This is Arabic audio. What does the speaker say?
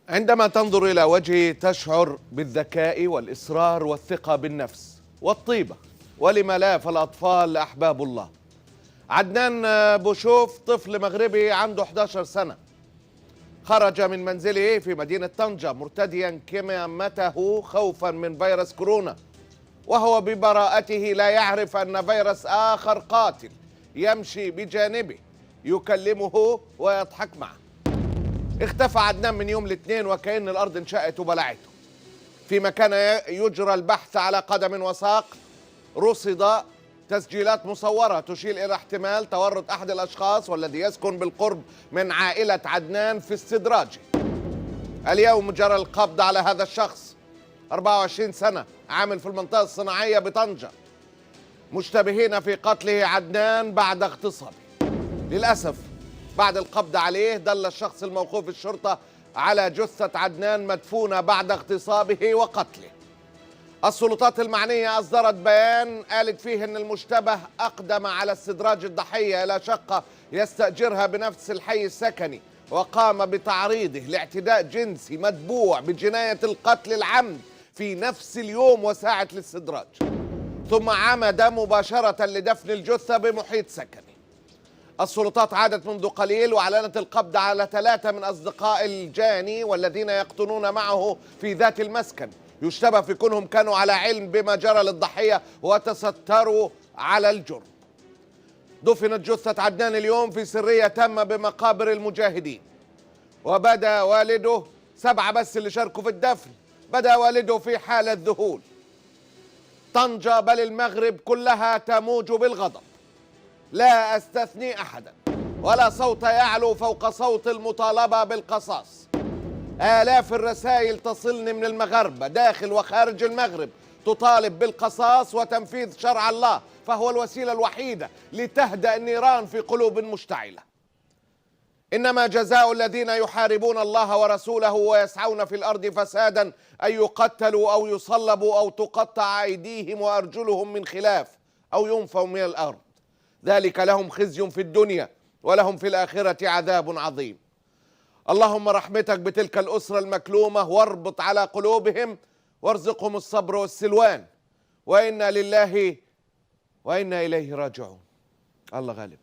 عندما تنظر إلى وجهي تشعر بالذكاء والإصرار والثقة بالنفس والطيبة، ولم لا، فالأطفال أحباب الله. عدنان بوشوف طفل مغربي عنده 11 سنة، خرج من منزله في مدينة طنجة مرتديا كمامته خوفا من فيروس كورونا، وهو ببراءته لا يعرف أن فيروس آخر قاتل يمشي بجانبه يكلمه ويضحك معه. اختفى عدنان من يوم الاثنين وكأن الأرض انشقت وبلعته. فيما كان يجرى البحث على قدم وساق رصد تسجيلات مصورة تشير إلى احتمال تورط أحد الأشخاص والذي يسكن بالقرب من عائلة عدنان في استدراجه. اليوم جرى القبض على هذا الشخص، 24 سنة، عامل في المنطقة الصناعية بطنجة، مشتبهين في قتله عدنان بعد اغتصابه. للأسف بعد القبض عليه دل الشخص الموقوف الشرطة على جثة عدنان مدفونة بعد اغتصابه وقتله. السلطات المعنية أصدرت بيان قالت فيه أن المشتبه أقدم على استدراج الضحية إلى شقة يستأجرها بنفس الحي السكني، وقام بتعريضه لاعتداء جنسي متبوع بجناية القتل العمد في نفس اليوم وساعة الاستدراج، ثم عمد مباشرة لدفن الجثة بمحيط سكني. السلطات عادت منذ قليل وأعلنت القبض على 3 من أصدقاء الجاني والذين يقطنون معه في ذات المسكن، يشتبه في كونهم كانوا على علم بما جرى للضحية وتستروا على الجرم. دفنت جثة عدنان اليوم في سرية تامة بمقابر المجاهدين، وبدا والده، 7 بس اللي شاركوا في الدفن، بدا والده في حالة ذهول. طنجة بل المغرب كلها تموج بالغضب، لا أستثني أحدا، ولا صوت يعلو فوق صوت المطالبة بالقصاص. آلاف الرسائل تصلني من المغاربة داخل وخارج المغرب تطالب بالقصاص وتنفيذ شرع الله، فهو الوسيلة الوحيدة لتهدأ النيران في قلوب مشتعلة. إنما جزاء الذين يحاربون الله ورسوله ويسعون في الأرض فسادا أن يقتلوا أو يصلبوا أو تقطع أيديهم وأرجلهم من خلاف أو ينفوا من الأرض، ذلك لهم خزي في الدنيا ولهم في الآخرة عذاب عظيم. اللهم رحمتك بتلك الأسرة المكلومة، واربط على قلوبهم وارزقهم الصبر والسلوان، وإنا لله وإنا إليه راجعون. الله غالب.